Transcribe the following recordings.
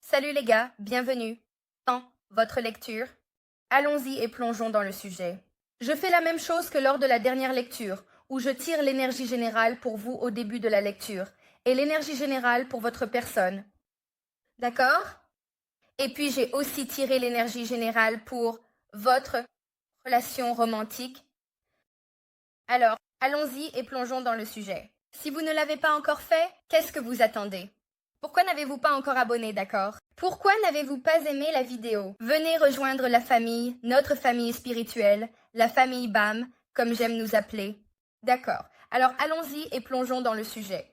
Salut les gars, bienvenue dans votre lecture. Allons-y et plongeons dans le sujet. Je fais la même chose que lors de la dernière lecture, où je tire l'énergie générale pour vous au début de la lecture, et l'énergie générale pour votre personne. D'accord? Et puis j'ai aussi tiré l'énergie générale pour votre relation romantique. Alors, allons-y et plongeons dans le sujet. Si vous ne l'avez pas encore fait, qu'est-ce que vous attendez? Pourquoi n'avez-vous pas encore abonné, d'accord? Pourquoi n'avez-vous pas aimé la vidéo? Venez rejoindre la famille, notre famille spirituelle, la famille BAM, comme j'aime nous appeler. D'accord. Alors allons-y et plongeons dans le sujet.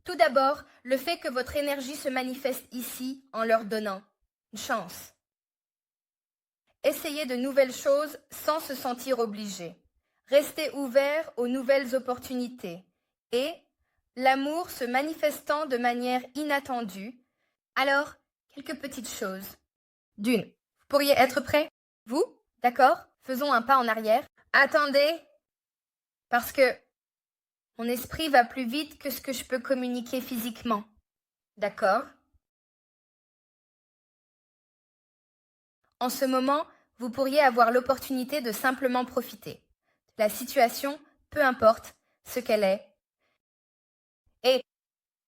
Tout d'abord, le fait que votre énergie se manifeste ici en leur donnant une chance. Essayez de nouvelles choses sans se sentir obligé. Restez ouvert aux nouvelles opportunités. Et l'amour se manifestant de manière inattendue. Alors, quelques petites choses. D'une, vous pourriez être prêt? Vous? D'accord? Faisons un pas en arrière. Attendez, parce que mon esprit va plus vite que ce que je peux communiquer physiquement. D'accord? En ce moment, vous pourriez avoir l'opportunité de simplement profiter. La situation, peu importe ce qu'elle est. Et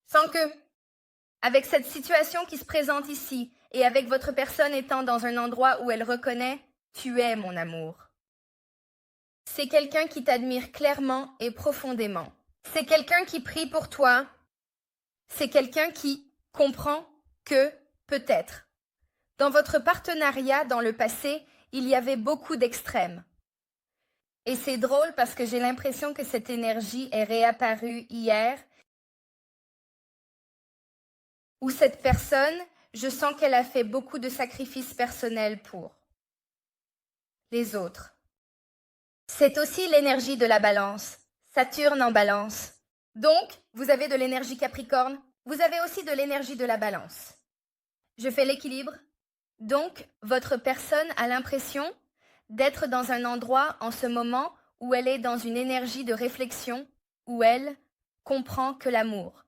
sans que, avec cette situation qui se présente ici, et avec votre personne étant dans un endroit où elle reconnaît, tu es mon amour. C'est quelqu'un qui t'admire clairement et profondément. C'est quelqu'un qui prie pour toi. C'est quelqu'un qui comprend que, peut-être. Dans votre partenariat dans le passé, il y avait beaucoup d'extrêmes. Et c'est drôle parce que j'ai l'impression que cette énergie est réapparue hier, où cette personne, je sens qu'elle a fait beaucoup de sacrifices personnels pour les autres. C'est aussi l'énergie de la balance, Saturne en balance. Donc, vous avez de l'énergie Capricorne, vous avez aussi de l'énergie de la balance. Je fais l'équilibre. Donc, votre personne a l'impression d'être dans un endroit en ce moment où elle est dans une énergie de réflexion, où elle comprend que l'amour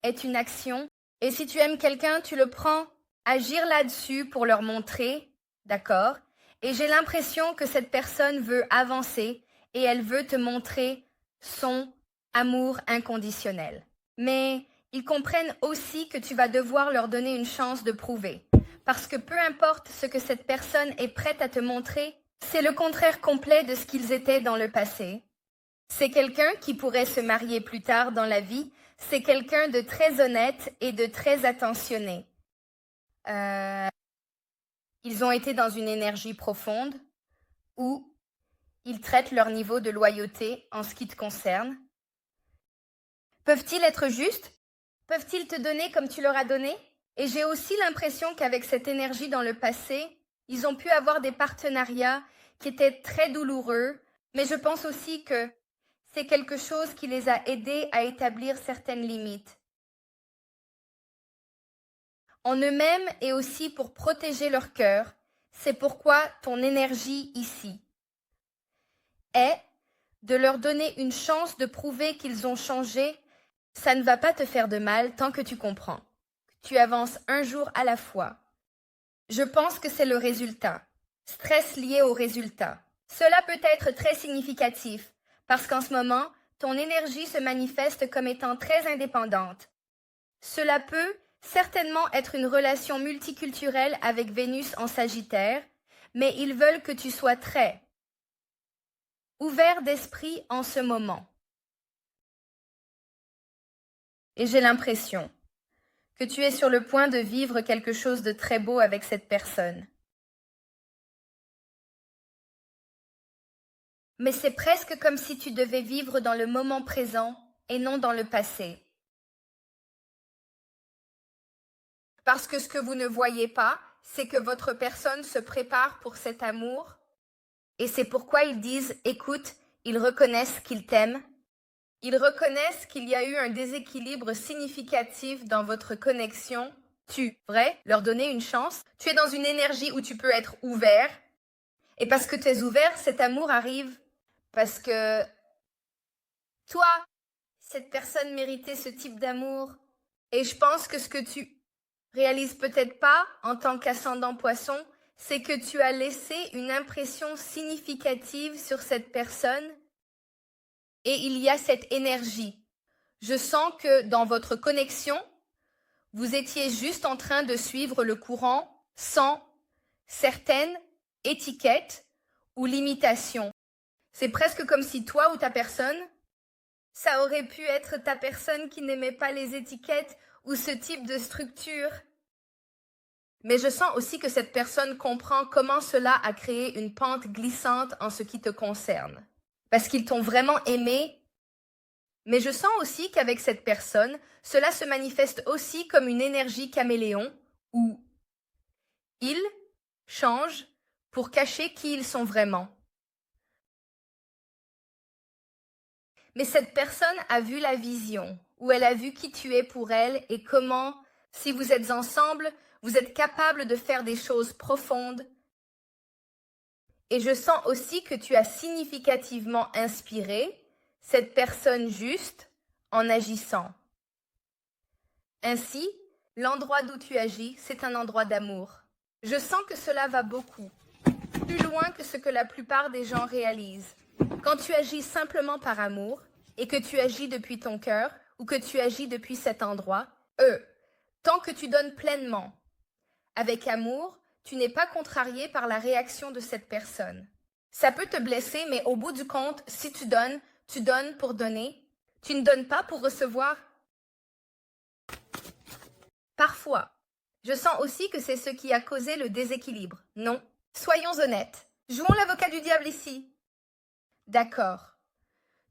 est une action. Et si tu aimes quelqu'un, tu le prends agir là-dessus pour leur montrer, d'accord? Et j'ai l'impression que cette personne veut avancer et elle veut te montrer son amour inconditionnel. Mais ils comprennent aussi que tu vas devoir leur donner une chance de prouver. Parce que peu importe ce que cette personne est prête à te montrer, c'est le contraire complet de ce qu'ils étaient dans le passé. C'est quelqu'un qui pourrait se marier plus tard dans la vie. C'est quelqu'un de très honnête et de très attentionné. Ils ont été dans une énergie profonde où ils traitent leur niveau de loyauté en ce qui te concerne. Peuvent-ils être justes? Peuvent-ils te donner comme tu leur as donné? Et j'ai aussi l'impression qu'avec cette énergie dans le passé, ils ont pu avoir des partenariats qui étaient très douloureux, mais je pense aussi que c'est quelque chose qui les a aidés à établir certaines limites en eux-mêmes et aussi pour protéger leur cœur. C'est pourquoi ton énergie ici est de leur donner une chance de prouver qu'ils ont changé. Ça ne va pas te faire de mal tant que tu comprends. Tu avances un jour à la fois. Je pense que c'est le résultat. Stress lié au résultat. Cela peut être très significatif parce qu'en ce moment, ton énergie se manifeste comme étant très indépendante. Cela peut certainement être une relation multiculturelle avec Vénus en Sagittaire, mais ils veulent que tu sois très ouvert d'esprit en ce moment. Et j'ai l'impression que tu es sur le point de vivre quelque chose de très beau avec cette personne. Mais c'est presque comme si tu devais vivre dans le moment présent et non dans le passé. Parce que ce que vous ne voyez pas, c'est que votre personne se prépare pour cet amour. Et c'est pourquoi ils disent, écoute, ils reconnaissent qu'ils t'aiment. Ils reconnaissent qu'il y a eu un déséquilibre significatif dans votre connexion. Vrai, leur donner une chance. Tu es dans une énergie où tu peux être ouvert. Et parce que tu es ouvert, cet amour arrive. Parce que toi, cette personne méritait ce type d'amour. Et je pense que ce que tu réalises peut-être pas en tant qu'ascendant poisson, c'est que tu as laissé une impression significative sur cette personne et il y a cette énergie. Je sens que dans votre connexion, vous étiez juste en train de suivre le courant sans certaines étiquettes ou limitations. C'est presque comme si toi ou ta personne, ça aurait pu être ta personne qui n'aimait pas les étiquettes ou ce type de structure. Mais je sens aussi que cette personne comprend comment cela a créé une pente glissante en ce qui te concerne. Parce qu'ils t'ont vraiment aimé. Mais je sens aussi qu'avec cette personne, cela se manifeste aussi comme une énergie caméléon où ils changent pour cacher qui ils sont vraiment. Mais cette personne a vu la vision, ou elle a vu qui tu es pour elle et comment, si vous êtes ensemble, vous êtes capable de faire des choses profondes. Et je sens aussi que tu as significativement inspiré cette personne juste en agissant. Ainsi, l'endroit d'où tu agis, c'est un endroit d'amour. Je sens que cela va beaucoup, plus loin que ce que la plupart des gens réalisent. Quand tu agis simplement par amour, et que tu agis depuis ton cœur, ou que tu agis depuis cet endroit, tant que tu donnes pleinement, avec amour, tu n'es pas contrarié par la réaction de cette personne. Ça peut te blesser, mais au bout du compte, si tu donnes pour donner. Tu ne donnes pas pour recevoir. Parfois, je sens aussi que c'est ce qui a causé le déséquilibre. Non, soyons honnêtes. Jouons l'avocat du diable ici. D'accord.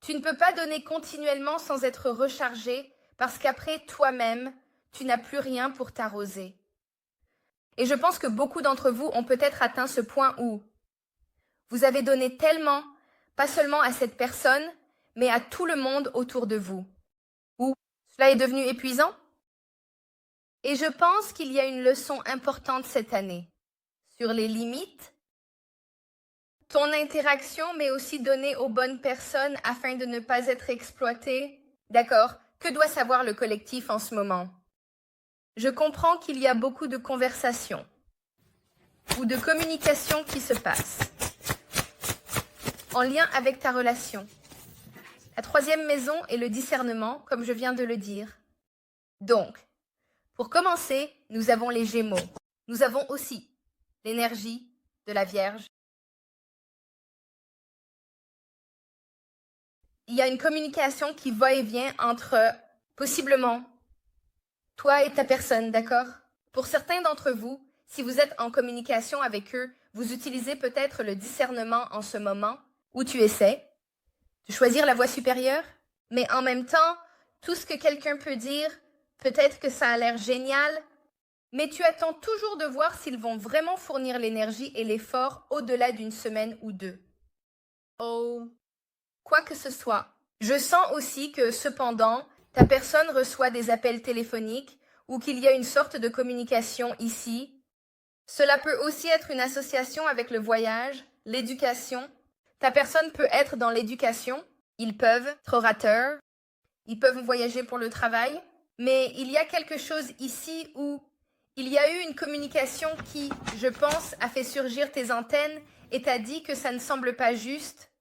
Tu ne peux pas donner continuellement sans être rechargé parce qu'après toi-même, tu n'as plus rien pour t'arroser. Et je pense que beaucoup d'entre vous ont peut-être atteint ce point où vous avez donné tellement, pas seulement à cette personne, mais à tout le monde autour de vous. Ou cela est devenu épuisant? Et je pense qu'il y a une leçon importante cette année sur les limites, ton interaction, mais aussi donner aux bonnes personnes afin de ne pas être exploité. D'accord, que doit savoir le collectif en ce moment? Je comprends qu'il y a beaucoup de conversations ou de communication qui se passent en lien avec ta relation. La troisième maison est le discernement, comme je viens de le dire. Donc, pour commencer, nous avons les Gémeaux. Nous avons aussi l'énergie de la Vierge. Il y a une communication qui va et vient entre, possiblement, toi et ta personne, d'accord? Pour certains d'entre vous, si vous êtes en communication avec eux, vous utilisez peut-être le discernement en ce moment où tu essaies de choisir la voie supérieure, mais en même temps, tout ce que quelqu'un peut dire, peut-être que ça a l'air génial, mais tu attends toujours de voir s'ils vont vraiment fournir l'énergie et l'effort au-delà d'une semaine ou deux. Oh, quoi que ce soit. Je sens aussi que, cependant, ta personne reçoit des appels téléphoniques ou qu'il y a une sorte de communication ici. Cela peut aussi être une association avec le voyage, l'éducation. Ta personne peut être dans l'éducation. Ils peuvent être orateurs. Ils peuvent voyager pour le travail. Mais il y a quelque chose ici où il y a eu une communication qui, je pense, a fait surgir tes antennes et t'a dit que ça ne semble pas juste.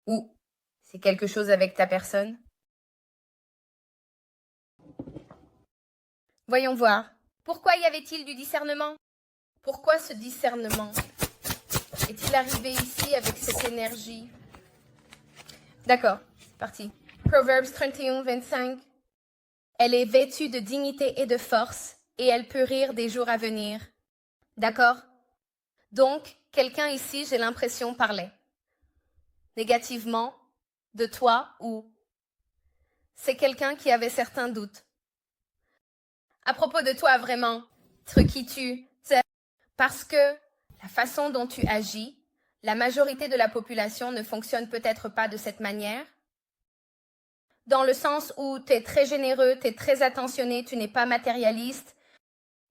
Ou c'est quelque chose avec ta personne. Voyons voir. Pourquoi y avait-il du discernement? Pourquoi ce discernement est-il arrivé ici avec cette énergie? D'accord, c'est parti. Proverbes 31, 25. Elle est vêtue de dignité et de force, et elle peut rire des jours à venir. D'accord? Donc, quelqu'un ici, j'ai l'impression, parlait négativement de toi ou c'est quelqu'un qui avait certains doutes. À propos de toi, vraiment, être qui tu es, parce que la façon dont tu agis, la majorité de la population ne fonctionne peut-être pas de cette manière. Dans le sens où tu es très généreux, tu es très attentionné, tu n'es pas matérialiste.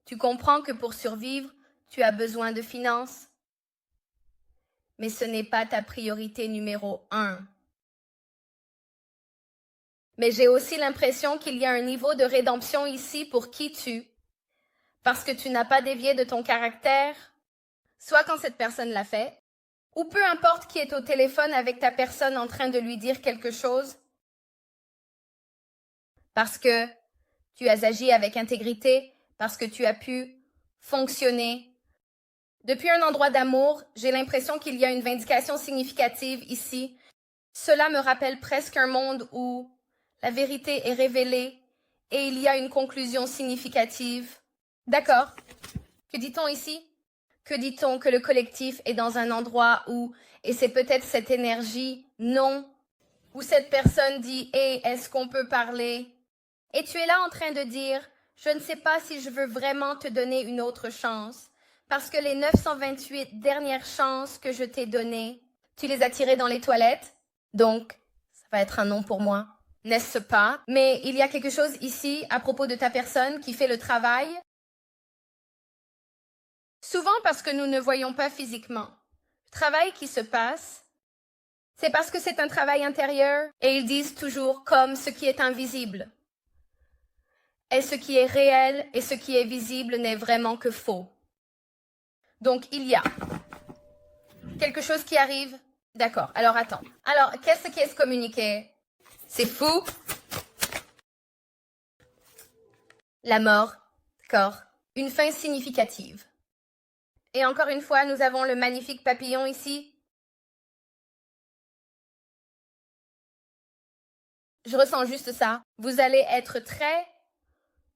Tu comprends que pour survivre, tu as besoin de finances. Mais ce n'est pas ta priorité numéro 1. Mais j'ai aussi l'impression qu'il y a un niveau de rédemption ici pour qui tu. parce que tu n'as pas dévié de ton caractère, soit quand cette personne l'a fait, ou peu importe qui est au téléphone avec ta personne en train de lui dire quelque chose, parce que tu as agi avec intégrité, parce que tu as pu fonctionner. Depuis un endroit d'amour, j'ai l'impression qu'il y a une vindication significative ici. Cela me rappelle presque un monde où la vérité est révélée et il y a une conclusion significative. D'accord. Que dit-on ici? Que dit-on que le collectif est dans un endroit où, et c'est peut-être cette énergie non, où cette personne dit « Hey, est-ce qu'on peut parler ?» Et tu es là en train de dire « Je ne sais pas si je veux vraiment te donner une autre chance, parce que les 928 dernières chances que je t'ai données, tu les as tirées dans les toilettes, donc ça va être un non pour moi. » N'est-ce pas? Mais il y a quelque chose ici à propos de ta personne qui fait le travail. Souvent parce que nous ne voyons pas physiquement. Le travail qui se passe, c'est parce que c'est un travail intérieur et ils disent toujours comme ce qui est invisible. Et ce qui est réel et ce qui est visible n'est vraiment que faux. Donc il y a quelque chose qui arrive. D'accord, alors attends. Alors, qu'est-ce qui est se communiquer? C'est fou. La mort, d'accord. Une fin significative. Et encore une fois, nous avons le magnifique papillon ici. Je ressens juste ça. Vous allez être très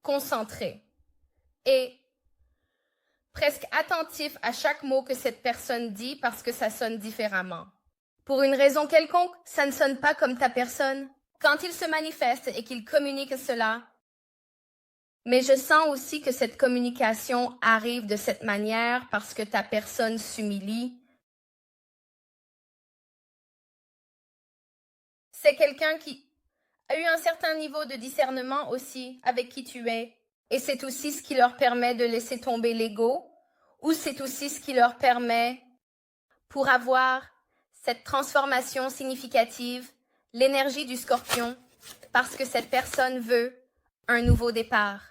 concentré et presque attentif à chaque mot que cette personne dit parce que ça sonne différemment. Pour une raison quelconque, ça ne sonne pas comme ta personne. Quand il se manifeste et qu'il communique cela, mais je sens aussi que cette communication arrive de cette manière parce que ta personne s'humilie. C'est quelqu'un qui a eu un certain niveau de discernement aussi avec qui tu es. Et c'est aussi ce qui leur permet de laisser tomber l'ego, ou c'est aussi ce qui leur permet, pour avoir cette transformation significative, l'énergie du scorpion, parce que cette personne veut un nouveau départ.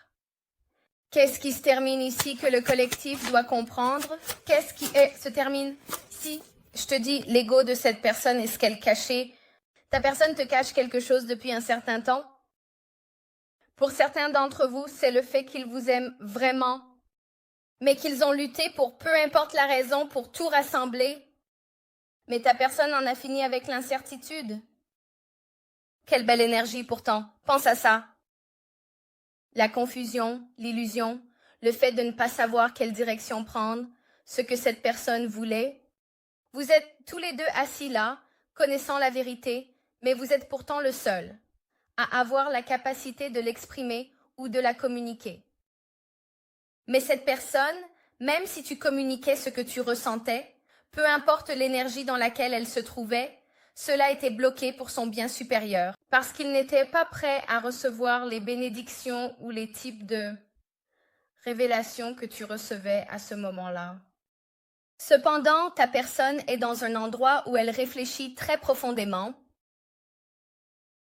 Qu'est-ce qui se termine ici que le collectif doit comprendre? Qu'est-ce qui se termine ici? Je te dis, l'ego de cette personne est ce qu'elle cachait. Ta personne te cache quelque chose depuis un certain temps. Pour certains d'entre vous, c'est le fait qu'ils vous aiment vraiment, mais qu'ils ont lutté pour peu importe la raison pour tout rassembler. Mais ta personne en a fini avec l'incertitude. Quelle belle énergie pourtant. Pense à ça. La confusion, l'illusion, le fait de ne pas savoir quelle direction prendre, ce que cette personne voulait. Vous êtes tous les deux assis là, connaissant la vérité, mais vous êtes pourtant le seul à avoir la capacité de l'exprimer ou de la communiquer. Mais cette personne, même si tu communiquais ce que tu ressentais, peu importe l'énergie dans laquelle elle se trouvait, cela était bloqué pour son bien supérieur, parce qu'il n'était pas prêt à recevoir les bénédictions ou les types de révélations que tu recevais à ce moment-là. Cependant, ta personne est dans un endroit où elle réfléchit très profondément,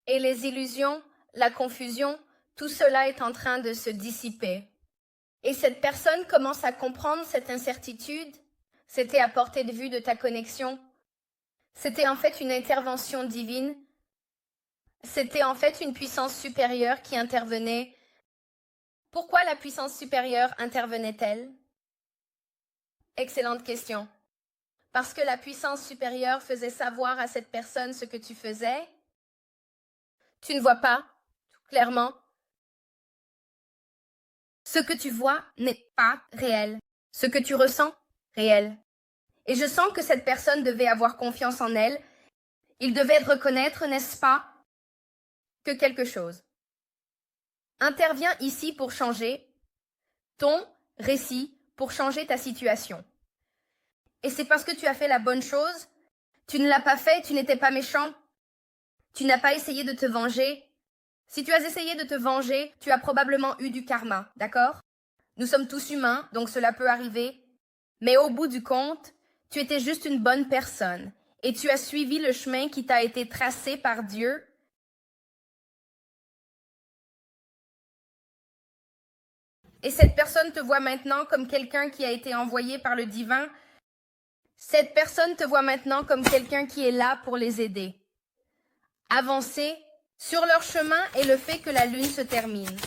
et les illusions, la confusion, tout cela est en train de se dissiper. Et cette personne commence à comprendre cette incertitude. C'était à portée de vue de ta connexion. C'était en fait une intervention divine. C'était en fait une puissance supérieure qui intervenait. Pourquoi la puissance supérieure intervenait-elle? Excellente question. Parce que la puissance supérieure faisait savoir à cette personne ce que tu faisais. Tu ne vois pas, clairement. Ce que tu vois n'est pas réel. Ce que tu ressens, réel. Et je sens que cette personne devait avoir confiance en elle. Il devait reconnaître, n'est-ce pas, que quelque chose intervient ici pour changer ton récit, pour changer ta situation. Et c'est parce que tu as fait la bonne chose, tu ne l'as pas fait, tu n'étais pas méchant, tu n'as pas essayé de te venger. Si tu as essayé de te venger, tu as probablement eu du karma, d'accord? Nous sommes tous humains, donc cela peut arriver. Mais au bout du compte, tu étais juste une bonne personne et tu as suivi le chemin qui t'a été tracé par Dieu. Et cette personne te voit maintenant comme quelqu'un qui a été envoyé par le divin. Cette personne te voit maintenant comme quelqu'un qui est là pour les aider. Avancer sur leur chemin et le fait que la lune se termine.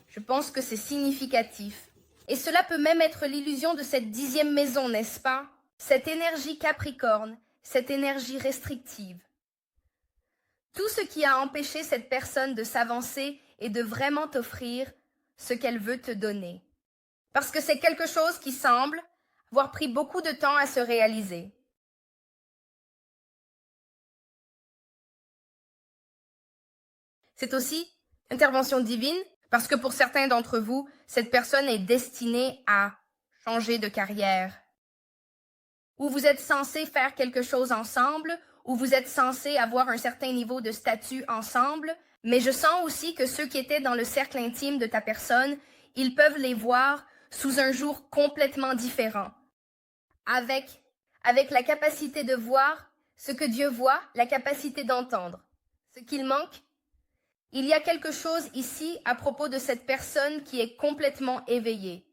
Je pense que c'est significatif. Et cela peut même être l'illusion de cette 10e maison, n'est-ce pas? Cette énergie capricorne, cette énergie restrictive. Tout ce qui a empêché cette personne de s'avancer et de vraiment t'offrir ce qu'elle veut te donner. Parce que c'est quelque chose qui semble avoir pris beaucoup de temps à se réaliser. C'est aussi intervention divine, parce que pour certains d'entre vous, cette personne est destinée à changer de carrière. Ou vous êtes censé faire quelque chose ensemble, ou vous êtes censé avoir un certain niveau de statut ensemble, mais je sens aussi que ceux qui étaient dans le cercle intime de ta personne, ils peuvent les voir sous un jour complètement différent. Avec la capacité de voir ce que Dieu voit, la capacité d'entendre. Ce qu'il manque, il y a quelque chose ici à propos de cette personne qui est complètement éveillée,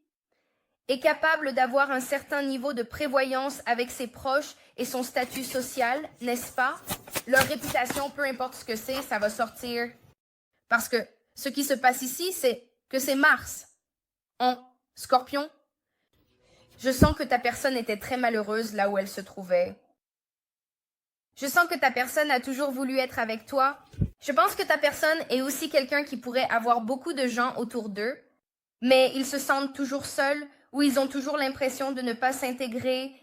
est capable d'avoir un certain niveau de prévoyance avec ses proches et son statut social, n'est-ce pas? Leur réputation, peu importe ce que c'est, ça va sortir. Parce que ce qui se passe ici, c'est que c'est Mars en Scorpion. Je sens que ta personne était très malheureuse là où elle se trouvait. Je sens que ta personne a toujours voulu être avec toi. Je pense que ta personne est aussi quelqu'un qui pourrait avoir beaucoup de gens autour d'eux, mais ils se sentent toujours seuls ou ils ont toujours l'impression de ne pas s'intégrer.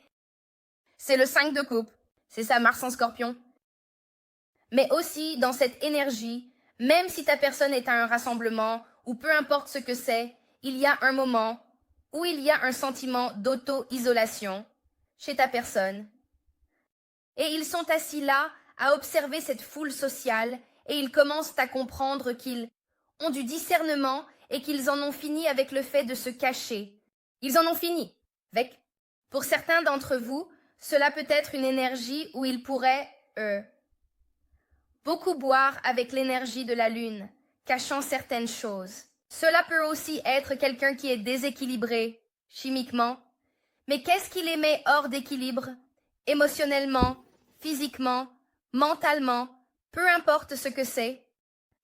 C'est le 5 de coupe. C'est ça, Mars en Scorpion. Mais aussi, dans cette énergie, même si ta personne est à un rassemblement, ou peu importe ce que c'est, il y a un moment où il y a un sentiment d'auto-isolation chez ta personne. Et ils sont assis là à observer cette foule sociale et ils commencent à comprendre qu'ils ont du discernement et qu'ils en ont fini avec le fait de se cacher. Ils en ont fini avec. Pour certains d'entre vous, cela peut être une énergie où ils pourraient beaucoup boire avec l'énergie de la lune, cachant certaines choses. Cela peut aussi être quelqu'un qui est déséquilibré chimiquement. Mais qu'est-ce qui les met hors d'équilibre? Émotionnellement, physiquement, mentalement, peu importe ce que c'est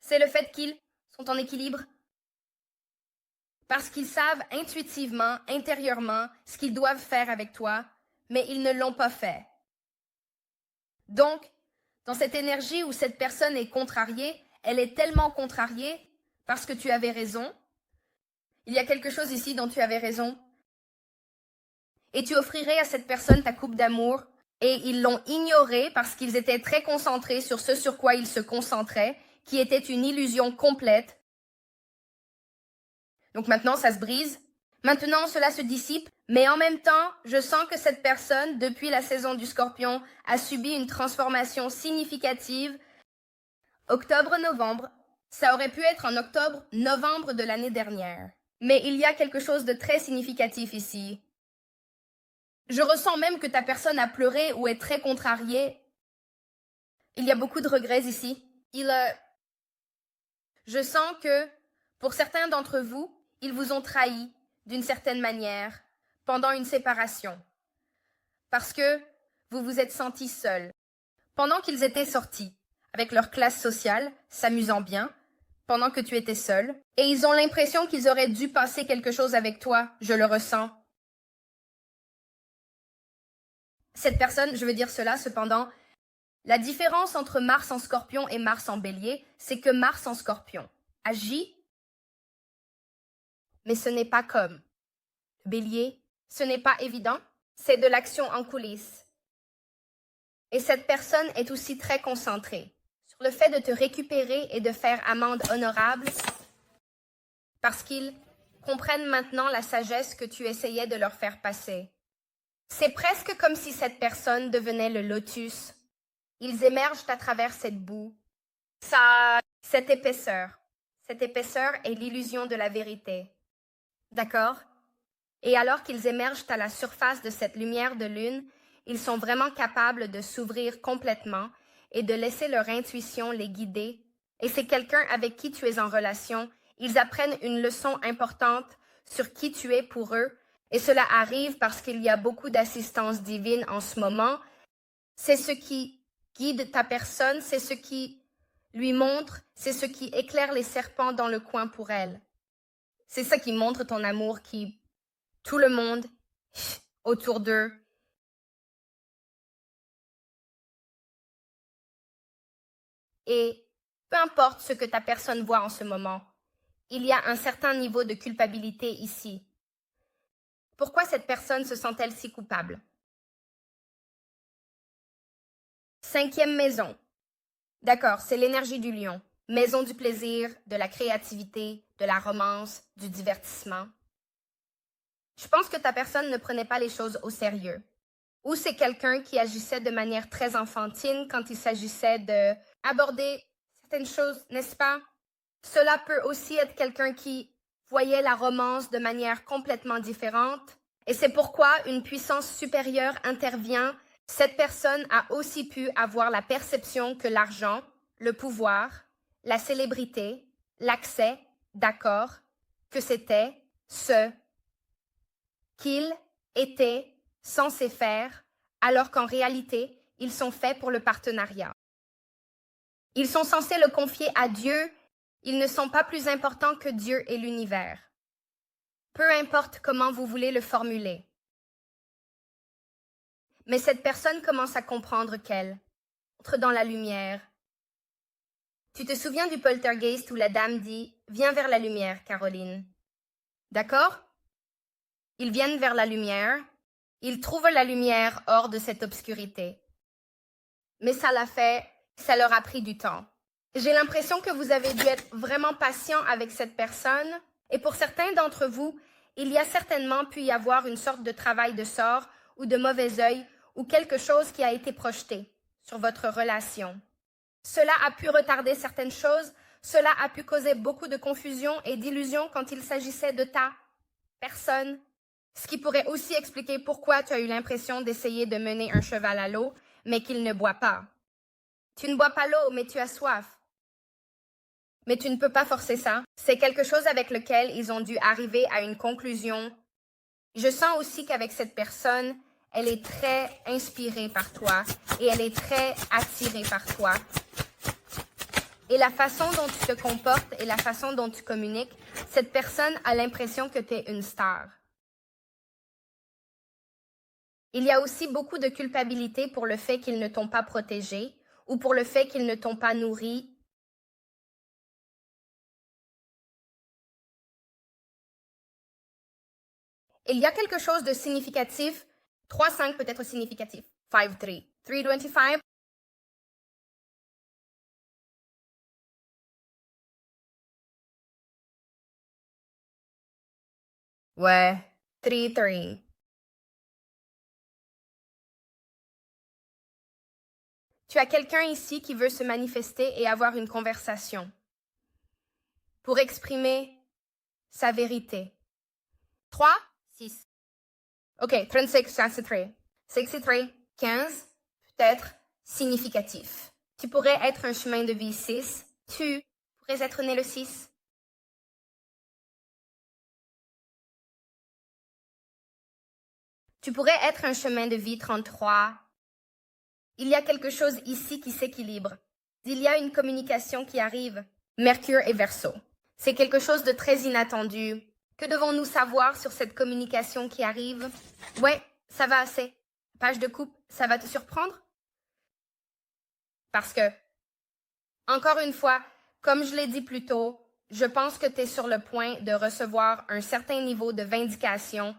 le fait qu'ils sont en équilibre. Parce qu'ils savent intuitivement, intérieurement, ce qu'ils doivent faire avec toi, mais ils ne l'ont pas fait. Donc, dans cette énergie où cette personne est contrariée, elle est tellement contrariée parce que tu avais raison. Il y a quelque chose ici dont tu avais raison. Et tu offrirais à cette personne ta coupe d'amour, et ils l'ont ignoré parce qu'ils étaient très concentrés sur ce sur quoi ils se concentraient, qui était une illusion complète. Donc maintenant, ça se brise. Maintenant, cela se dissipe. Mais en même temps, je sens que cette personne, depuis la saison du Scorpion, a subi une transformation significative. Octobre-novembre. Ça aurait pu être en octobre-novembre de l'année dernière. Mais il y a quelque chose de très significatif ici. Je ressens même que ta personne a pleuré ou est très contrariée. Il y a beaucoup de regrets ici. Je sens que, pour certains d'entre vous, ils vous ont trahi d'une certaine manière pendant une séparation. Parce que vous vous êtes sentis seuls. Pendant qu'ils étaient sortis, avec leur classe sociale, s'amusant bien, pendant que tu étais seul, et ils ont l'impression qu'ils auraient dû passer quelque chose avec toi, je le ressens. Cette personne, je veux dire cela cependant, la différence entre Mars en Scorpion et Mars en Bélier, c'est que Mars en Scorpion agit, mais ce n'est pas comme Bélier, ce n'est pas évident, c'est de l'action en coulisses. Et cette personne est aussi très concentrée sur le fait de te récupérer et de faire amende honorable parce qu'ils comprennent maintenant la sagesse que tu essayais de leur faire passer. C'est presque comme si cette personne devenait le lotus. Ils émergent à travers cette boue. Cette épaisseur. Cette épaisseur est l'illusion de la vérité. D'accord? Et alors qu'ils émergent à la surface de cette lumière de lune, ils sont vraiment capables de s'ouvrir complètement et de laisser leur intuition les guider. Et c'est quelqu'un avec qui tu es en relation. Ils apprennent une leçon importante sur qui tu es pour eux. Et cela arrive parce qu'il y a beaucoup d'assistance divine en ce moment. C'est ce qui guide ta personne, c'est ce qui lui montre, c'est ce qui éclaire les serpents dans le coin pour elle. C'est ça qui montre ton amour, qui tout le monde autour d'eux. Et peu importe ce que ta personne voit en ce moment, il y a un certain niveau de culpabilité ici. Pourquoi cette personne se sent-elle si coupable? 5e maison. D'accord, c'est l'énergie du lion. Maison du plaisir, de la créativité, de la romance, du divertissement. Je pense que ta personne ne prenait pas les choses au sérieux. Ou c'est quelqu'un qui agissait de manière très enfantine quand il s'agissait d'aborder certaines choses, n'est-ce pas? Cela peut aussi être quelqu'un qui voyait la romance de manière complètement différente. Et c'est pourquoi une puissance supérieure intervient. Cette personne a aussi pu avoir la perception que l'argent, le pouvoir, la célébrité, l'accès, d'accord, que c'était ce qu'il était censé faire, alors qu'en réalité, ils sont faits pour le partenariat. Ils sont censés le confier à Dieu. Ils ne sont pas plus importants que Dieu et l'univers. Peu importe comment vous voulez le formuler. Mais cette personne commence à comprendre qu'elle entre dans la lumière. Tu te souviens du poltergeist où la dame dit « Viens vers la lumière, Caroline ». D'accord? Ils viennent vers la lumière. Ils trouvent la lumière hors de cette obscurité. Mais ça leur a pris du temps. J'ai l'impression que vous avez dû être vraiment patient avec cette personne. Et pour certains d'entre vous, il y a certainement pu y avoir une sorte de travail de sort ou de mauvais œil ou quelque chose qui a été projeté sur votre relation. Cela a pu retarder certaines choses, cela a pu causer beaucoup de confusion et d'illusion quand il s'agissait de ta personne, ce qui pourrait aussi expliquer pourquoi tu as eu l'impression d'essayer de mener un cheval à l'eau, mais qu'il ne boit pas. Tu ne bois pas l'eau, mais tu as soif. Mais tu ne peux pas forcer ça. C'est quelque chose avec lequel ils ont dû arriver à une conclusion. Je sens aussi qu'avec cette personne, elle est très inspirée par toi et elle est très attirée par toi. Et la façon dont tu te comportes et la façon dont tu communiques, cette personne a l'impression que tu es une star. Il y a aussi beaucoup de culpabilité pour le fait qu'ils ne t'ont pas protégé ou pour le fait qu'ils ne t'ont pas nourri. Il y a quelque chose de significatif. 3-5 peut être significatif. 5-3. 3-25. Ouais. 3-3. Tu as quelqu'un ici qui veut se manifester et avoir une conversation pour exprimer sa vérité. 3, 6. OK, 36, 63. 63, 15, peut-être significatif. Tu pourrais être un chemin de vie 6. Tu pourrais être né le 6. Tu pourrais être un chemin de vie 33. Il y a quelque chose ici qui s'équilibre. Il y a une communication qui arrive. Mercure et Verseau. C'est quelque chose de très inattendu. Que devons-nous savoir sur cette communication qui arrive? Ouais, ça va assez. Page de coupe, ça va te surprendre? Parce que, encore une fois, comme je l'ai dit plus tôt, je pense que tu es sur le point de recevoir un certain niveau de vindication.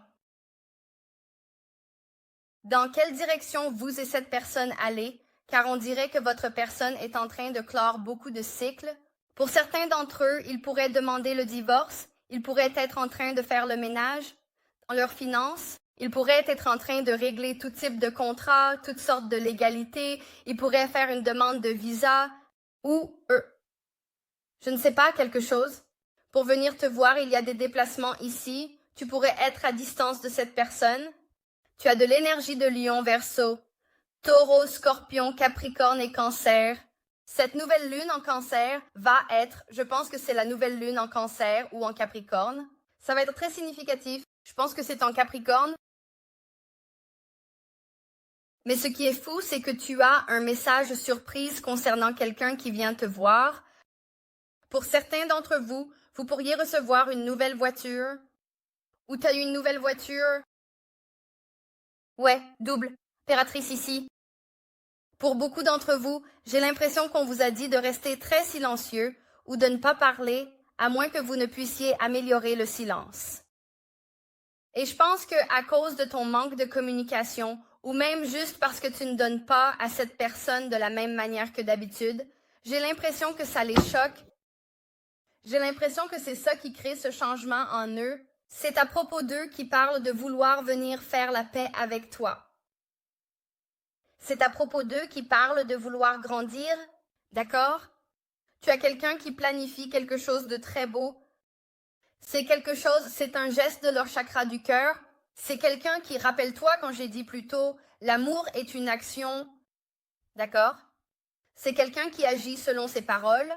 Dans quelle direction vous et cette personne allez? Car on dirait que votre personne est en train de clore beaucoup de cycles. Pour certains d'entre eux, ils pourraient demander le divorce. Ils pourraient être en train de faire le ménage dans leurs finances. Ils pourraient être en train de régler tout type de contrat, toutes sortes de légalités. Ils pourraient faire une demande de visa ou je ne sais pas, quelque chose. Pour venir te voir, il y a des déplacements ici. Tu pourrais être à distance de cette personne. Tu as de l'énergie de Lion, Verseau, Taureau, Scorpion, Capricorne et Cancer. Cette nouvelle lune en Cancer va être, je pense que c'est la nouvelle lune en Cancer ou en Capricorne. Ça va être très significatif. Je pense que c'est en Capricorne. Mais ce qui est fou, c'est que tu as un message surprise concernant quelqu'un qui vient te voir. Pour certains d'entre vous, vous pourriez recevoir une nouvelle voiture. Ou tu as eu une nouvelle voiture. Ouais, double. Impératrice ici. Pour beaucoup d'entre vous, j'ai l'impression qu'on vous a dit de rester très silencieux ou de ne pas parler, à moins que vous ne puissiez améliorer le silence. Et je pense que à cause de ton manque de communication, ou même juste parce que tu ne donnes pas à cette personne de la même manière que d'habitude, j'ai l'impression que ça les choque. J'ai l'impression que c'est ça qui crée ce changement en eux. C'est à propos d'eux qui parlent de vouloir venir faire la paix avec toi. C'est à propos d'eux qui parlent de vouloir grandir, d'accord? Tu as quelqu'un qui planifie quelque chose de très beau. C'est un geste de leur chakra du cœur. C'est quelqu'un qui, rappelle-toi quand j'ai dit plus tôt, l'amour est une action, d'accord? C'est quelqu'un qui agit selon ses paroles.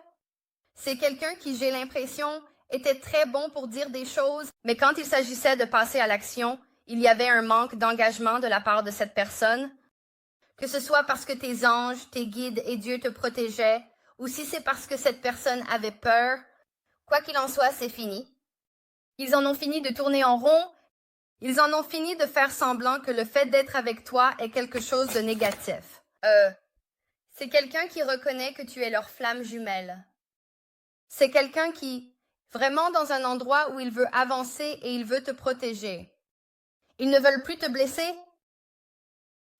C'est quelqu'un qui, j'ai l'impression, était très bon pour dire des choses, mais quand il s'agissait de passer à l'action, il y avait un manque d'engagement de la part de cette personne. Que ce soit parce que tes anges, tes guides et Dieu te protégeaient, ou si c'est parce que cette personne avait peur, quoi qu'il en soit, c'est fini. Ils en ont fini de tourner en rond, ils en ont fini de faire semblant que le fait d'être avec toi est quelque chose de négatif. C'est quelqu'un qui reconnaît que tu es leur flamme jumelle. C'est quelqu'un qui, vraiment dans un endroit où il veut avancer et il veut te protéger. Ils ne veulent plus te blesser.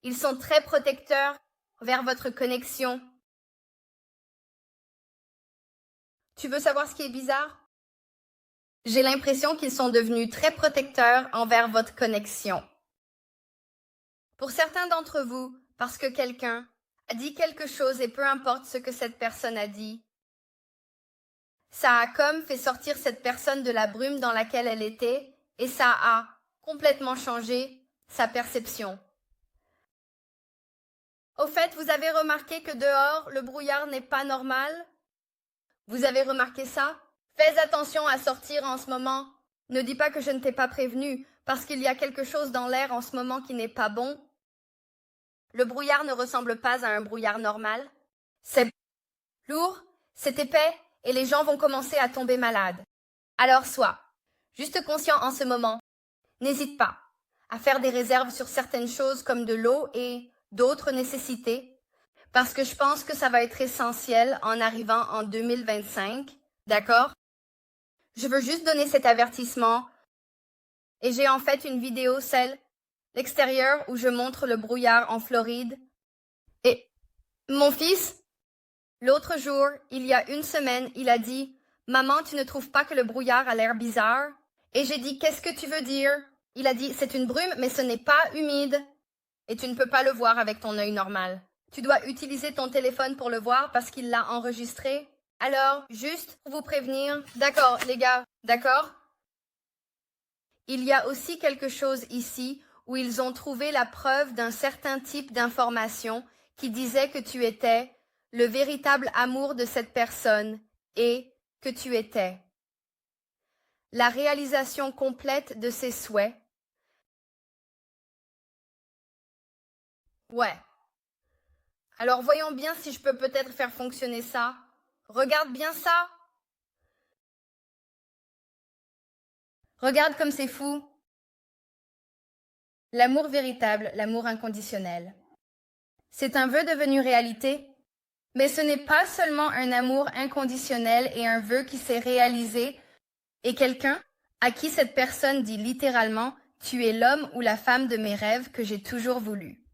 Ils sont très protecteurs vers votre connexion. Tu veux savoir ce qui est bizarre? J'ai l'impression qu'ils sont devenus très protecteurs envers votre connexion. Pour certains d'entre vous, parce que quelqu'un a dit quelque chose et peu importe ce que cette personne a dit, ça a comme fait sortir cette personne de la brume dans laquelle elle était et ça a complètement changé sa perception. Au fait, vous avez remarqué que dehors, le brouillard n'est pas normal? Vous avez remarqué ça? Fais attention à sortir en ce moment. Ne dis pas que je ne t'ai pas prévenu, parce qu'il y a quelque chose dans l'air en ce moment qui n'est pas bon. Le brouillard ne ressemble pas à un brouillard normal. C'est lourd, c'est épais, et les gens vont commencer à tomber malades. Alors sois juste conscient en ce moment. N'hésite pas à faire des réserves sur certaines choses comme de l'eau et d'autres nécessités, parce que je pense que ça va être essentiel en arrivant en 2025, d'accord? Je veux juste donner cet avertissement, et j'ai en fait une vidéo, l'extérieur, où je montre le brouillard en Floride. Et mon fils, l'autre jour, il y a une semaine, il a dit « Maman, tu ne trouves pas que le brouillard a l'air bizarre ?» Et j'ai dit « Qu'est-ce que tu veux dire ?» Il a dit « C'est une brume, mais ce n'est pas humide. » Et tu ne peux pas le voir avec ton œil normal. Tu dois utiliser ton téléphone pour le voir parce qu'il l'a enregistré. Alors, juste pour vous prévenir, d'accord les gars, d'accord? Il y a aussi quelque chose ici où ils ont trouvé la preuve d'un certain type d'information qui disait que tu étais le véritable amour de cette personne et que tu étais la réalisation complète de ses souhaits. Ouais. Alors voyons bien si je peux peut-être faire fonctionner ça. Regarde bien ça. Regarde comme c'est fou. L'amour véritable, l'amour inconditionnel. C'est un vœu devenu réalité, mais ce n'est pas seulement un amour inconditionnel et un vœu qui s'est réalisé et quelqu'un à qui cette personne dit littéralement « Tu es l'homme ou la femme de mes rêves que j'ai toujours voulu ».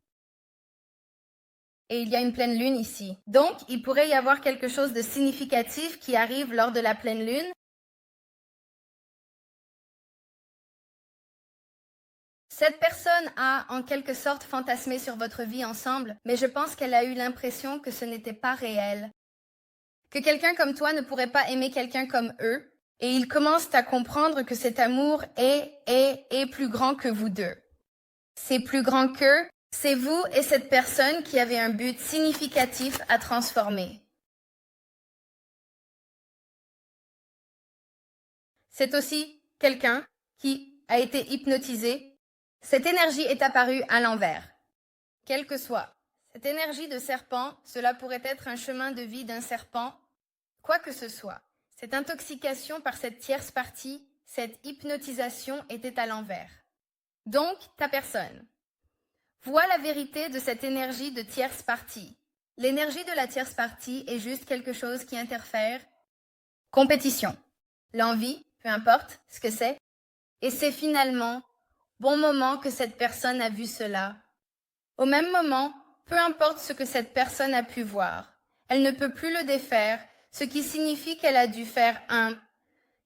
Et il y a une pleine lune ici. Donc, il pourrait y avoir quelque chose de significatif qui arrive lors de la pleine lune. Cette personne a en quelque sorte fantasmé sur votre vie ensemble, mais je pense qu'elle a eu l'impression que ce n'était pas réel. Que quelqu'un comme toi ne pourrait pas aimer quelqu'un comme eux, et ils commencent à comprendre que cet amour est plus grand que vous deux. C'est plus grand qu'eux, c'est vous et cette personne qui avez un but significatif à transformer. C'est aussi quelqu'un qui a été hypnotisé, cette énergie est apparue à l'envers. Quelle que soit cette énergie de serpent, cela pourrait être un chemin de vie d'un serpent, quoi que ce soit. Cette intoxication par cette tierce partie, cette hypnotisation était à l'envers. Donc, ta personne voit la vérité de cette énergie de tierce partie. L'énergie de la tierce partie est juste quelque chose qui interfère. Compétition, l'envie, peu importe ce que c'est. Et c'est finalement bon moment que cette personne a vu cela. Au même moment, peu importe ce que cette personne a pu voir, elle ne peut plus le défaire, ce qui signifie qu'elle a dû faire un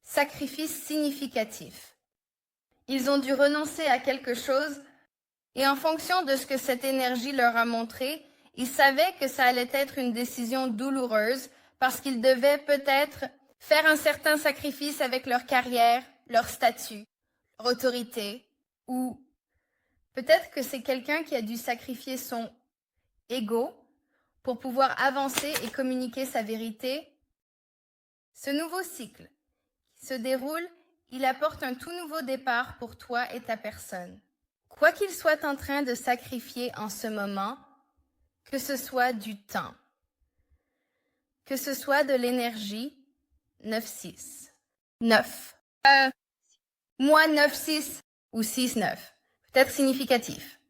sacrifice significatif. Ils ont dû renoncer à quelque chose et en fonction de ce que cette énergie leur a montré, ils savaient que ça allait être une décision douloureuse parce qu'ils devaient peut-être faire un certain sacrifice avec leur carrière, leur statut, leur autorité, ou peut-être que c'est quelqu'un qui a dû sacrifier son ego pour pouvoir avancer et communiquer sa vérité. Ce nouveau cycle qui se déroule, il apporte un tout nouveau départ pour toi et ta personne. Quoi qu'il soit en train de sacrifier en ce moment, que ce soit du temps, que ce soit de l'énergie, 9-6. 9. Moi 9-6 ou 6-9. Peut-être significatif.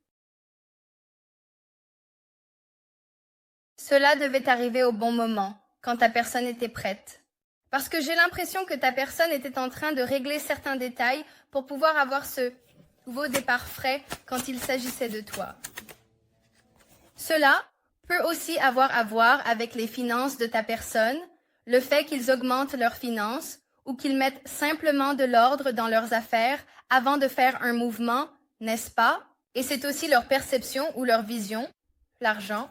Cela devait arriver au bon moment, quand ta personne était prête. Parce que j'ai l'impression que ta personne était en train de régler certains détails pour pouvoir avoir ce nouveau départ frais quand il s'agissait de toi. Cela peut aussi avoir à voir avec les finances de ta personne, le fait qu'ils augmentent leurs finances ou qu'ils mettent simplement de l'ordre dans leurs affaires avant de faire un mouvement, n'est-ce pas? Et c'est aussi leur perception ou leur vision, l'argent.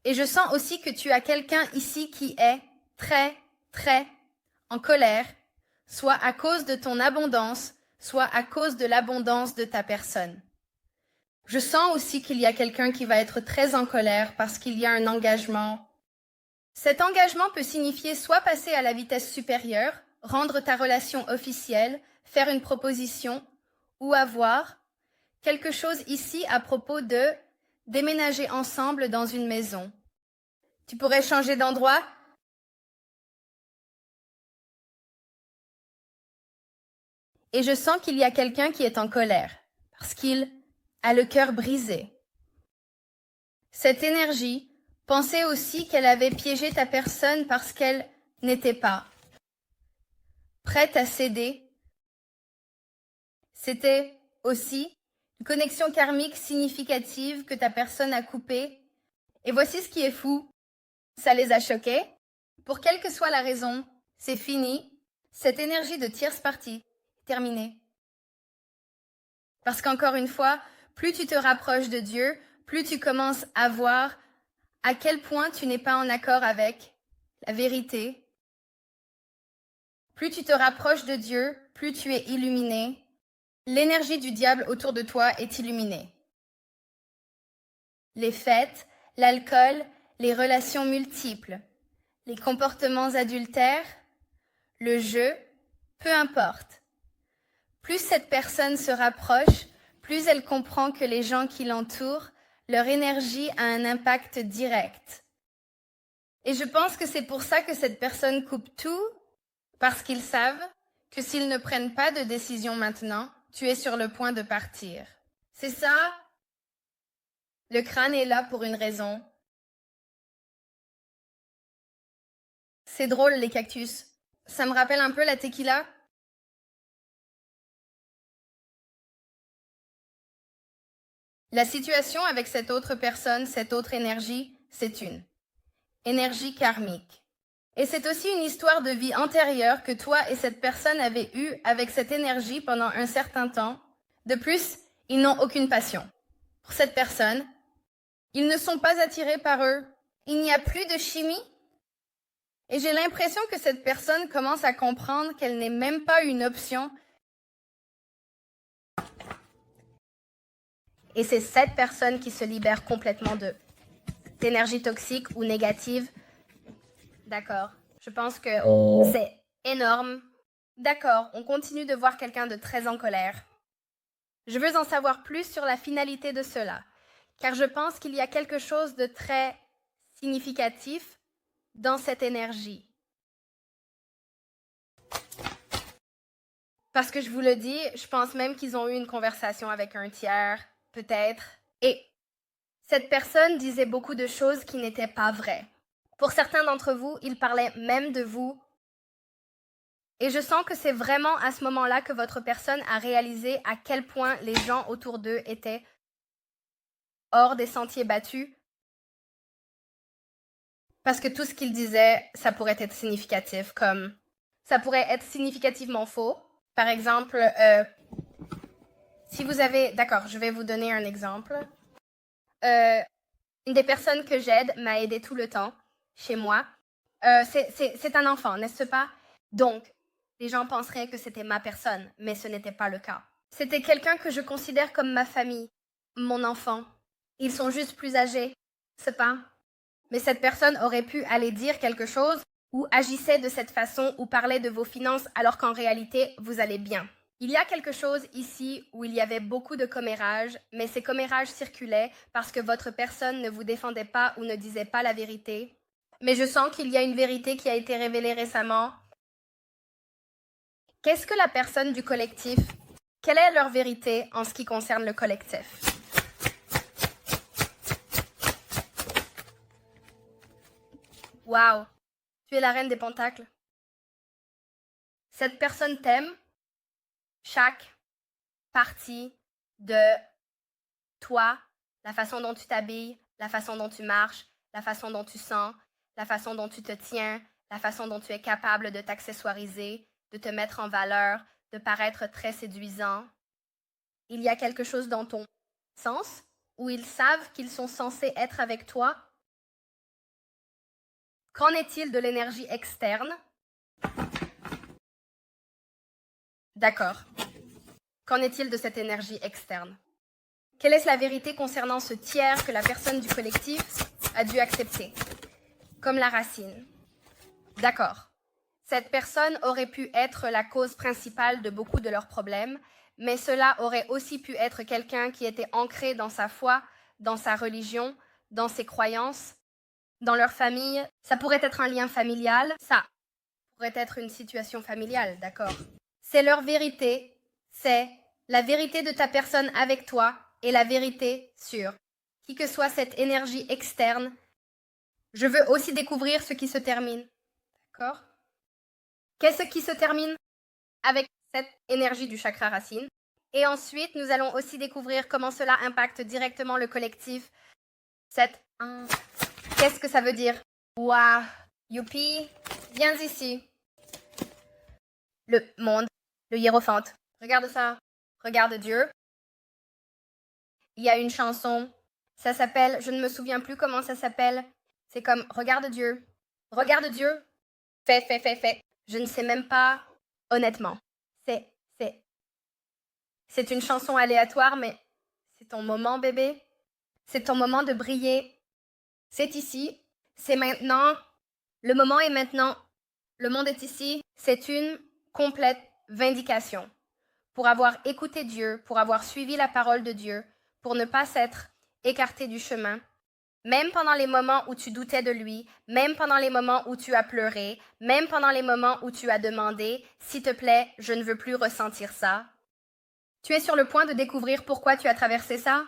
Et je sens aussi que tu as quelqu'un ici qui est très, très en colère, soit à cause de ton abondance, soit à cause de l'abondance de ta personne. Je sens aussi qu'il y a quelqu'un qui va être très en colère parce qu'il y a un engagement. Cet engagement peut signifier soit passer à la vitesse supérieure, rendre ta relation officielle, faire une proposition, ou avoir quelque chose ici à propos de déménager ensemble dans une maison. Tu pourrais changer d'endroit? Et je sens qu'il y a quelqu'un qui est en colère, parce qu'il a le cœur brisé. Cette énergie, pensez aussi qu'elle avait piégé ta personne parce qu'elle n'était pas prête à céder. C'était aussi une connexion karmique significative que ta personne a coupée. Et voici ce qui est fou. Ça les a choqués. Pour quelle que soit la raison, c'est fini. Cette énergie de tierce partie est terminée. Parce qu'encore une fois, plus tu te rapproches de Dieu, plus tu commences à voir à quel point tu n'es pas en accord avec la vérité. Plus tu te rapproches de Dieu, plus tu es illuminé. L'énergie du diable autour de toi est illuminée. Les fêtes, l'alcool, les relations multiples, les comportements adultères, le jeu, peu importe. Plus cette personne se rapproche, plus elle comprend que les gens qui l'entourent, leur énergie a un impact direct. Et je pense que c'est pour ça que cette personne coupe tout, parce qu'ils savent que s'ils ne prennent pas de décision maintenant, tu es sur le point de partir. C'est ça. Le crâne est là pour une raison. C'est drôle, les cactus. Ça me rappelle un peu la tequila. La situation avec cette autre personne, cette autre énergie, c'est une énergie karmique. Et c'est aussi une histoire de vie antérieure que toi et cette personne avez eue avec cette énergie pendant un certain temps. De plus, ils n'ont aucune passion pour cette personne. Ils ne sont pas attirés par eux. Il n'y a plus de chimie. Et j'ai l'impression que cette personne commence à comprendre qu'elle n'est même pas une option. Et c'est cette personne qui se libère complètement d'énergie toxique ou négative. D'accord. Je pense que c'est énorme. D'accord, on continue de voir quelqu'un de très en colère. Je veux en savoir plus sur la finalité de cela, car je pense qu'il y a quelque chose de très significatif dans cette énergie. Parce que je vous le dis, je pense même qu'ils ont eu une conversation avec un tiers, peut-être. Et cette personne disait beaucoup de choses qui n'étaient pas vraies. Pour certains d'entre vous, ils parlaient même de vous. Et je sens que c'est vraiment à ce moment-là que votre personne a réalisé à quel point les gens autour d'eux étaient hors des sentiers battus. Parce que tout ce qu'ils disaient, ça pourrait être significatif, comme ça pourrait être significativement faux. Par exemple, si vous avez... D'accord, je vais vous donner un exemple. Une des personnes que j'aide m'a aidé tout le temps, chez moi. C'est un enfant, n'est-ce pas? Donc, les gens penseraient que c'était ma personne, mais ce n'était pas le cas. C'était quelqu'un que je considère comme ma famille, mon enfant. Ils sont juste plus âgés, c'est pas? Mais cette personne aurait pu aller dire quelque chose ou agissait de cette façon ou parlait de vos finances alors qu'en réalité, vous allez bien. Il y a quelque chose ici où il y avait beaucoup de commérages, mais ces commérages circulaient parce que votre personne ne vous défendait pas ou ne disait pas la vérité. Mais je sens qu'il y a une vérité qui a été révélée récemment. Qu'est-ce que la personne du collectif? Quelle est leur vérité en ce qui concerne le collectif? Waouh, tu es la reine des pentacles. Cette personne t'aime. Chaque partie de toi, la façon dont tu t'habilles, la façon dont tu marches, la façon dont tu sens, la façon dont tu te tiens, la façon dont tu es capable de t'accessoiriser, de te mettre en valeur, de paraître très séduisant. Il y a quelque chose dans ton sens où ils savent qu'ils sont censés être avec toi. Qu'en est-il de l'énergie externe? D'accord. Qu'en est-il de cette énergie externe? Quelle est la vérité concernant ce tiers que la personne du collectif a dû accepter? Comme la racine. D'accord. Cette personne aurait pu être la cause principale de beaucoup de leurs problèmes, mais cela aurait aussi pu être quelqu'un qui était ancré dans sa foi, dans sa religion, dans ses croyances, dans leur famille. Ça pourrait être un lien familial, ça pourrait être une situation familiale, d'accord. C'est leur vérité, c'est la vérité de ta personne avec toi et la vérité sur qui que soit cette énergie externe. Je veux aussi découvrir ce qui se termine, d'accord? Qu'est-ce qui se termine avec cette énergie du chakra racine? Et ensuite, nous allons aussi découvrir comment cela impacte directement le collectif. Qu'est-ce que ça veut dire? Waouh, youpi, viens ici. Le monde, le hiérophante. Regarde ça. Regarde Dieu. Il y a une chanson. Ça s'appelle, je ne me souviens plus comment ça s'appelle. C'est comme regarde Dieu. Regarde Dieu. Fais. Je ne sais même pas, honnêtement. C'est une chanson aléatoire, mais c'est ton moment, bébé. C'est ton moment de briller. C'est ici. C'est maintenant. Le moment est maintenant. Le monde est ici. C'est une complète vindication. Pour avoir écouté Dieu, pour avoir suivi la parole de Dieu, pour ne pas s'être écarté du chemin, même pendant les moments où tu doutais de lui, même pendant les moments où tu as pleuré, même pendant les moments où tu as demandé « S'il te plaît, je ne veux plus ressentir ça ». Tu es sur le point de découvrir pourquoi tu as traversé ça.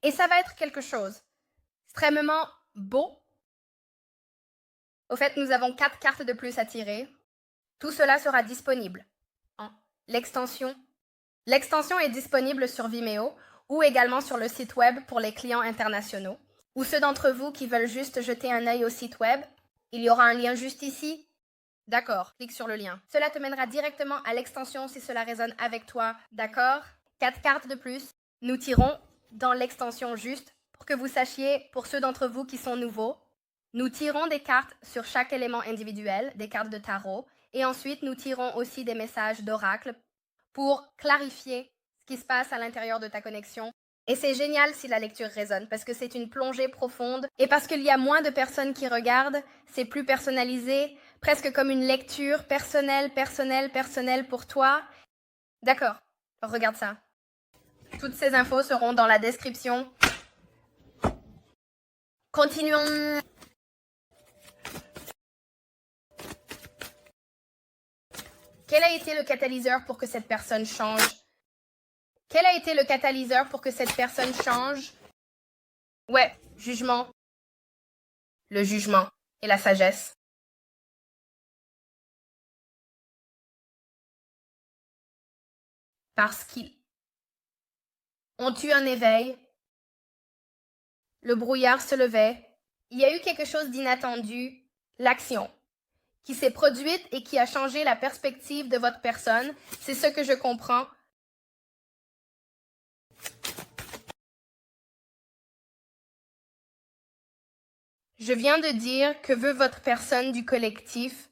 Et ça va être quelque chose extrêmement beau. Au fait, nous avons 4 cartes de plus à tirer. Tout cela sera disponible en l'extension. L'extension est disponible sur Vimeo ou également sur le site web pour les clients internationaux. Ou ceux d'entre vous qui veulent juste jeter un œil au site web, il y aura un lien juste ici. D'accord, clique sur le lien. Cela te mènera directement à l'extension si cela résonne avec toi. D'accord? 4 cartes de plus. Nous tirons dans l'extension juste pour que vous sachiez, pour ceux d'entre vous qui sont nouveaux, nous tirons des cartes sur chaque élément individuel, des cartes de tarot, et ensuite nous tirons aussi des messages d'oracle pour clarifier ce qui se passe à l'intérieur de ta connexion. Et c'est génial si la lecture résonne, parce que c'est une plongée profonde, et parce qu'il y a moins de personnes qui regardent, c'est plus personnalisé, Presque comme une lecture personnelle pour toi. D'accord, regarde ça. Toutes ces infos seront dans la description. Continuons. Quel a été le catalyseur pour que cette personne change? Quel a été le catalyseur pour que cette personne change? Ouais, jugement. Le jugement et la sagesse. Parce qu'ils ont eu un éveil. Le brouillard se levait. Il y a eu quelque chose d'inattendu, l'action, qui s'est produite et qui a changé la perspective de votre personne. C'est ce que je comprends. Je viens de dire que veut votre personne du collectif.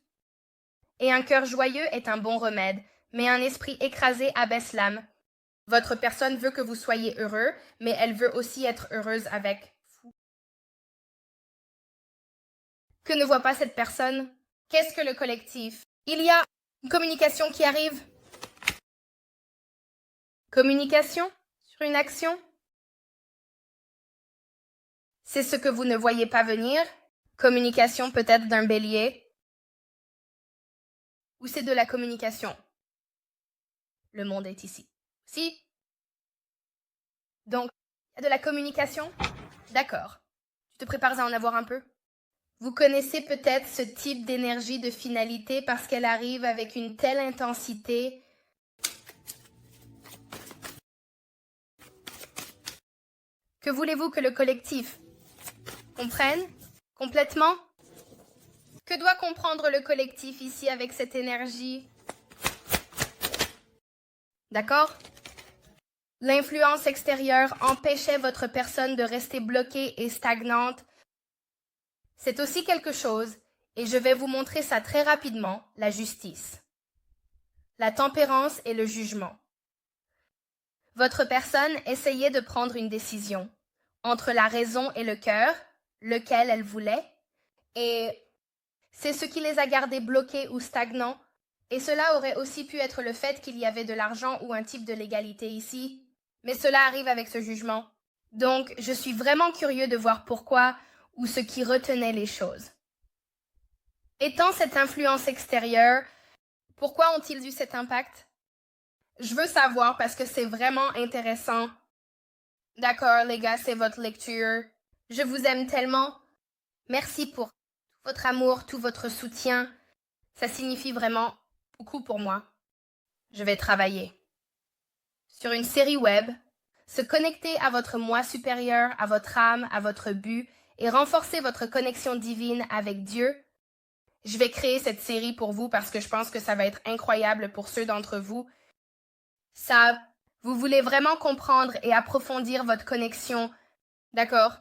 Et un cœur joyeux est un bon remède, mais un esprit écrasé abaisse l'âme. Votre personne veut que vous soyez heureux, mais elle veut aussi être heureuse avec vous. Que ne voit pas cette personne? Qu'est-ce que le collectif? Il y a une communication qui arrive. Communication sur une action? C'est ce que vous ne voyez pas venir? Communication peut-être d'un bélier? Ou c'est de la communication? Le monde est ici. Si? Donc, il y a de la communication? D'accord. Tu te prépares à en avoir un peu? Vous connaissez peut-être ce type d'énergie de finalité parce qu'elle arrive avec une telle intensité. Que voulez-vous que le collectif comprenne complètement? Que doit comprendre le collectif ici avec cette énergie? D'accord? L'influence extérieure empêchait votre personne de rester bloquée et stagnante. C'est aussi quelque chose, et je vais vous montrer ça très rapidement, la justice. La tempérance et le jugement. Votre personne essayait de prendre une décision entre la raison et le cœur, lequel elle voulait, et c'est ce qui les a gardés bloqués ou stagnants, et cela aurait aussi pu être le fait qu'il y avait de l'argent ou un type de légalité ici, mais cela arrive avec ce jugement. Donc, je suis vraiment curieux de voir pourquoi ou ce qui retenait les choses. Étant cette influence extérieure, pourquoi ont-ils eu cet impact? Je veux savoir parce que c'est vraiment intéressant. D'accord, les gars, c'est votre lecture. Je vous aime tellement. Merci pour tout votre amour, tout votre soutien. Ça signifie vraiment beaucoup pour moi. Je vais travailler sur une série web, se connecter à votre moi supérieur, à votre âme, à votre but et renforcer votre connexion divine avec Dieu. Je vais créer cette série pour vous parce que je pense que ça va être incroyable pour ceux d'entre vous. Ça, vous voulez vraiment comprendre et approfondir votre connexion, d'accord?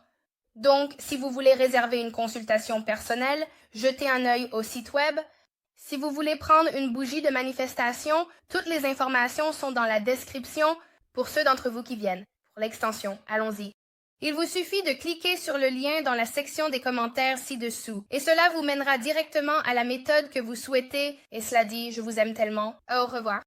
Donc, si vous voulez réserver une consultation personnelle, jetez un œil au site web. Si vous voulez prendre une bougie de manifestation, toutes les informations sont dans la description pour ceux d'entre vous qui viennent. Pour l'extension, allons-y. Il vous suffit de cliquer sur le lien dans la section des commentaires ci-dessous. Et cela vous mènera directement à la méthode que vous souhaitez. Et cela dit, je vous aime tellement. Au revoir.